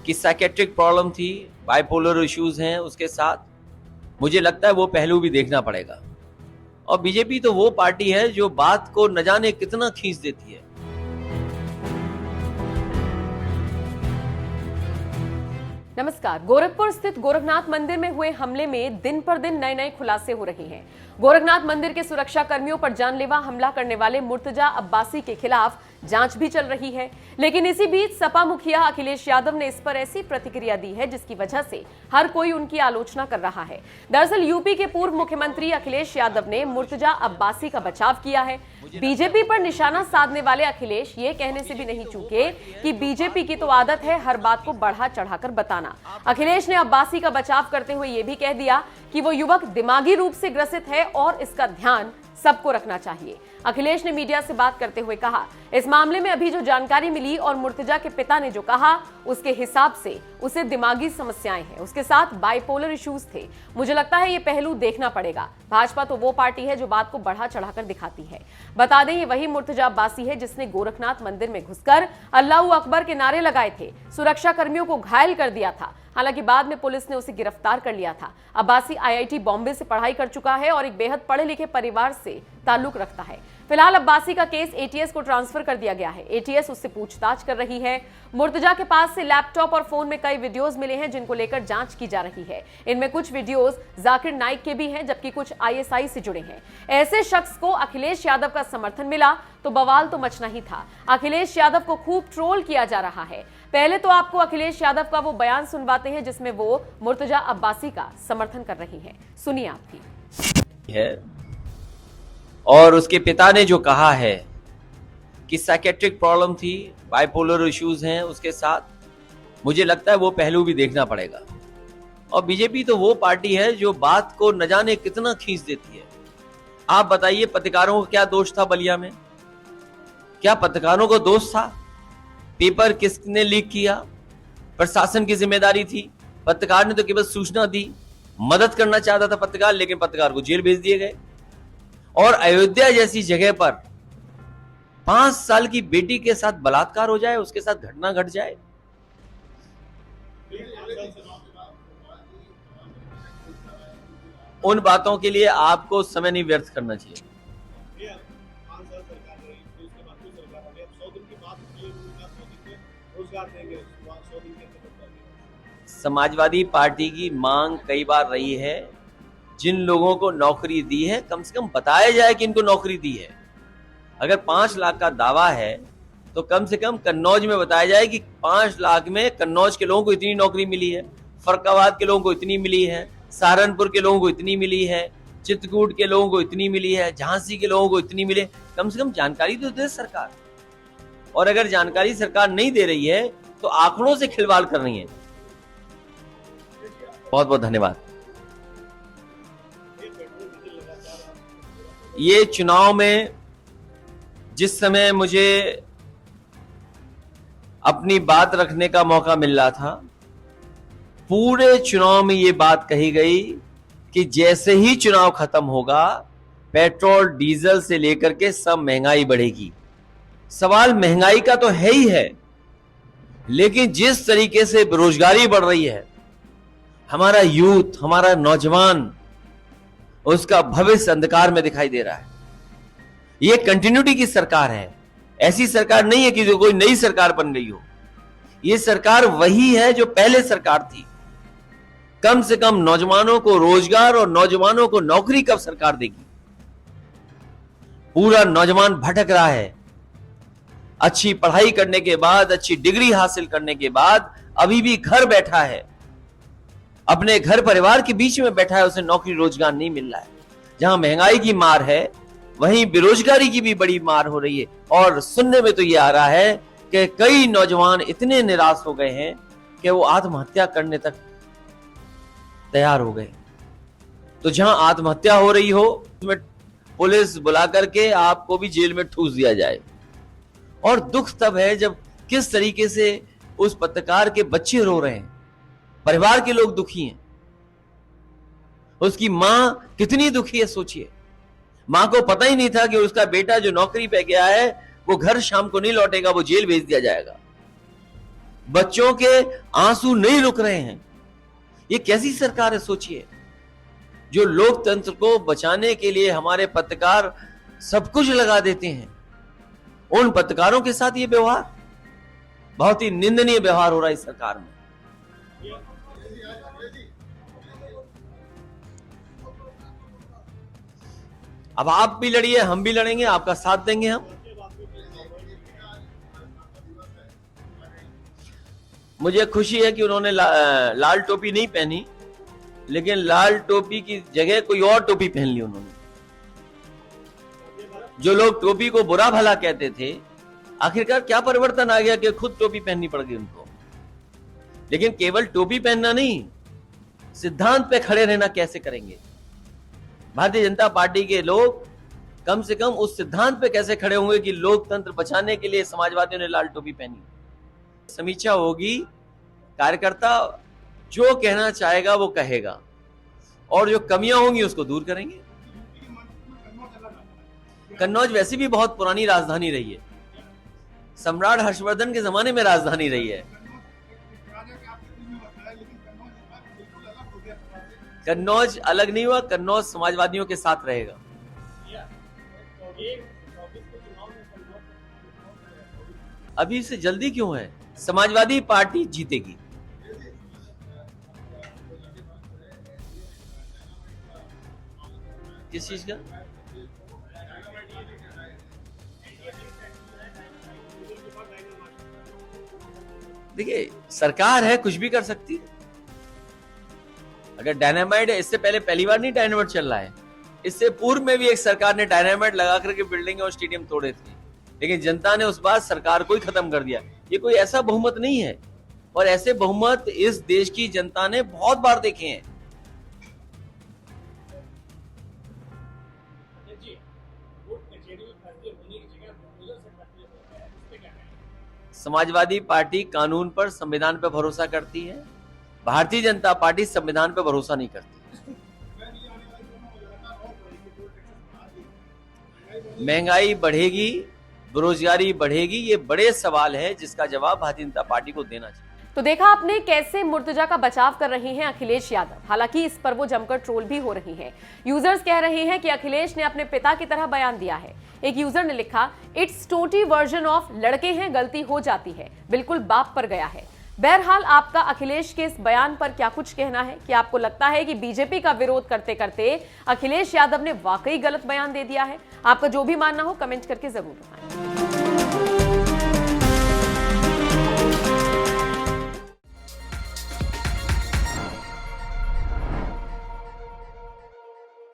कि psychiatric problem थी, bipolar issues हैं उसके साथ, मुझे लगता है वो पहलू भी देखना पड़ेगा। और बीजेपी तो वो पार्टी है जो बात को न जाने कितना खींच देती है। नमस्कार। गोरखपुर स्थित गोरखनाथ मंदिर में हुए हमले में दिन पर दिन नए नए खुलासे हो रहे हैं। गोरखनाथ मंदिर के सुरक्षा कर्मियों पर जानलेवा हमला करने वाले मुर्तजा अब्बासी के खिलाफ जांच भी चल रही है, लेकिन इसी बीच सपा मुखिया अखिलेश यादव ने इस पर ऐसी प्रतिक्रिया दी है जिसकी वजह से हर कोई उनकी आलोचना कर रहा है। दरअसल यूपी के पूर्व मुख्यमंत्री अखिलेश यादव ने मुर्तजा अब्बासी का बचाव किया है। बीजेपी पर निशाना साधने वाले अखिलेश ये कहने से भी नहीं चूके कि बीजेपी की तो आदत है हर बात को बढ़ा चढ़ाकर बताना। अखिलेश ने अब्बासी का बचाव करते हुए यह भी कह दिया कि वो युवक दिमागी रूप से ग्रसित है और इसका ध्यान सबको रखना चाहिए। अखिलेश ने मीडिया से बात करते हुए कहा, इस मामले में अभी जो जानकारी मिली और मुर्तजा के पिता ने जो कहा उसके हिसाब से उसे दिमागी समस्याएं हैं, उसके साथ बाइपोलर इश्यूज थे। मुझे लगता है ये पहलू देखना पड़ेगा। भाजपा तो वो पार्टी है जो बात को बढ़ा चढ़ाकर दिखाती है। बता दें ये वही मुर्तजा अब्बासी है जिसने गोरखनाथ मंदिर में घुसकर अल्लाहू अकबर के नारे लगाए थे, सुरक्षा कर्मियों को घायल कर दिया था। हालांकि बाद में पुलिस ने उसे गिरफ्तार कर लिया था। अब्बासी आईआईटी बॉम्बे से पढ़ाई कर चुका है और एक बेहद पढ़े लिखे परिवार से ताल्लुक रखता है। फिलहाल अब्बासी का केस एटीएस को ट्रांसफर कर दिया गया है। एटीएस उससे पूछताछ कर रही है। मुर्तजा के पास से लैपटॉप और फोन में कई वीडियोस मिले हैं जिनको लेकर जांच की जा रही है। इनमें कुछ वीडियोस जाकिर नाइक के भी हैं जबकि कुछ आईएसआई से जुड़े हैं। ऐसे शख्स को अखिलेश यादव का समर्थन मिला तो बवाल तो मचना ही था। अखिलेश यादव को खूब ट्रोल किया जा रहा है। पहले तो आपको अखिलेश यादव का वो बयान सुनवाते हैं जिसमें वो मुर्तजा अब्बासी का समर्थन कर रही हैं। सुनिए आप भी। है और उसके पिता ने जो कहा है कि साइकेट्रिक प्रॉब्लम थी, बाइपोलर इश्यूज हैं उसके साथ, मुझे लगता है वो पहलू भी देखना पड़ेगा। और बीजेपी तो वो पार्टी है जो बात को न जाने कितना खींच देती है। आप बताइए पत्रकारों का क्या दोष था बलिया में? क्या पत्रकारों को दोष था? पेपर किसने लीक किया? प्रशासन की जिम्मेदारी थी। पत्रकार ने तो केवल सूचना दी, मदद करना चाहता था पत्रकार, लेकिन पत्रकार को जेल भेज दिए गए। और अयोध्या जैसी जगह पर 5 साल की बेटी के साथ बलात्कार हो जाए, उसके साथ घटना घट जाए। उन बातों के लिए आपको समय नहीं व्यर्थ करना चाहिए। समाजवादी पार्टी की मांग कई बार रही है, जिन लोगों को नौकरी दी है कम से कम बताया जाए कि इनको नौकरी दी है। अगर 5 लाख का दावा है तो कम से कम कन्नौज में बताया जाए कि 5 लाख में कन्नौज के लोगों को इतनी नौकरी मिली है, फरक्काबाद के लोगों को इतनी मिली है, सहारनपुर के लोगों को इतनी मिली है, चित्रकूट के लोगों को इतनी मिली है, झांसी के लोगों को इतनी मिले। कम से कम जानकारी तो दे सरकार। और अगर जानकारी सरकार नहीं दे रही है तो आंकड़ों से खिलवाड़ कर रही है। बहुत बहुत धन्यवाद। ये चुनाव में जिस समय मुझे अपनी बात रखने का मौका मिल रहा था, पूरे चुनाव में ये बात कही गई कि जैसे ही चुनाव खत्म होगा पेट्रोल डीजल से लेकर के सब महंगाई बढ़ेगी। सवाल महंगाई का तो है ही है, लेकिन जिस तरीके से बेरोजगारी बढ़ रही है, हमारा यूथ, हमारा नौजवान, उसका भविष्य अंधकार में दिखाई दे रहा है। यह कंटिन्यूटी की सरकार है, ऐसी सरकार नहीं है कि जो कोई नई सरकार बन गई हो। यह सरकार वही है जो पहले सरकार थी। कम से कम नौजवानों को रोजगार और नौजवानों को नौकरी कब सरकार देगी? पूरा नौजवान भटक रहा है। अच्छी पढ़ाई करने के बाद, अच्छी डिग्री हासिल करने के बाद अभी भी घर बैठा है, अपने घर परिवार के बीच में बैठा है, उसे नौकरी रोजगार नहीं मिल रहा है। जहां महंगाई की मार है वहीं बेरोजगारी की भी बड़ी मार हो रही है। और सुनने में तो ये आ रहा है कि कई नौजवान इतने निराश हो गए हैं कि वो आत्महत्या करने तक तैयार हो गए। तो जहां आत्महत्या हो रही हो उसमें पुलिस बुला करके आपको भी जेल में ठूस दिया जाए। और दुख तब है जब किस तरीके से उस पत्रकार के बच्चे रो रहे हैं, परिवार के लोग दुखी हैं, उसकी मां कितनी दुखी है सोचिए। मां को पता ही नहीं था कि उसका बेटा जो नौकरी पे गया है वो घर शाम को नहीं लौटेगा, वो जेल भेज दिया जाएगा। बच्चों के आंसू नहीं रुक रहे हैं। ये कैसी सरकार है सोचिए, जो लोकतंत्र को बचाने के लिए हमारे पत्रकार सब कुछ लगा देते हैं। उन पत्रकारों के साथ ये व्यवहार, बहुत ही निंदनीय व्यवहार हो रहा है इस सरकार में। अब आप भी लड़िए, हम भी लड़ेंगे, आपका साथ देंगे हम। मुझे खुशी है कि उन्होंने लाल टोपी नहीं पहनी, लेकिन लाल टोपी की जगह कोई और टोपी पहन ली उन्होंने। जो लोग टोपी को बुरा भला कहते थे, आखिरकार क्या परिवर्तन आ गया कि खुद टोपी पहननी पड़ गई उनको। लेकिन केवल टोपी पहनना नहीं, सिद्धांत पे खड़े रहना कैसे करेंगे? भारतीय जनता पार्टी के लोग कम से कम उस सिद्धांत पे कैसे खड़े होंगे कि लोकतंत्र बचाने के लिए समाजवादियों ने लाल टोपी पहनी। समीक्षा होगी, कार्यकर्ता जो कहना चाहेगा वो कहेगा, और जो कमियां होंगी उसको दूर करेंगे। कन्नौज वैसे भी बहुत पुरानी राजधानी रही है, सम्राट हर्षवर्धन के जमाने में राजधानी रही है। कन्नौज अलग नहीं हुआ, कन्नौज समाजवादियों के साथ रहेगा। अभी से जल्दी क्यों है? समाजवादी पार्टी जीतेगी। किस चीज का? देखिए, सरकार है, कुछ भी कर सकती है। अगर डायनामाइट है, इससे पहले पहली बार नहीं डायनामाइट चल रहा है, इससे पूर्व में भी एक सरकार ने डायनामाइट लगा करके बिल्डिंग और स्टेडियम तोड़े थे, लेकिन जनता ने उस बार सरकार को ही खत्म कर दिया। ये कोई ऐसा बहुमत नहीं है, और ऐसे बहुमत इस देश की जनता ने बहुत बार देखे हैं। समाजवादी पार्टी कानून पर, संविधान पर भरोसा करती है। भारतीय जनता पार्टी संविधान पर भरोसा नहीं करती। महंगाई बढ़ेगी, बेरोजगारी बढ़ेगी, ये बड़े सवाल है जिसका जवाब भारतीय जनता पार्टी को देना चाहिए। तो देखा आपने कैसे मुर्तजा का बचाव कर रहे हैं अखिलेश यादव। हालांकि इस पर वो जमकर ट्रोल भी हो रही हैं। यूजर्स कह रहे हैं कि अखिलेश ने अपने पिता की तरह बयान दिया है। एक यूजर ने लिखा, इट्स टोटी वर्जन ऑफ लड़के हैं, गलती हो जाती है, बिल्कुल बाप पर गया है। बहरहाल आपका अखिलेश के इस बयान पर क्या कुछ कहना है? कि आपको लगता है कि बीजेपी का विरोध करते करते अखिलेश यादव ने वाकई गलत बयान दे दिया है? आपका जो भी मानना हो कमेंट करके जरूर बताएं।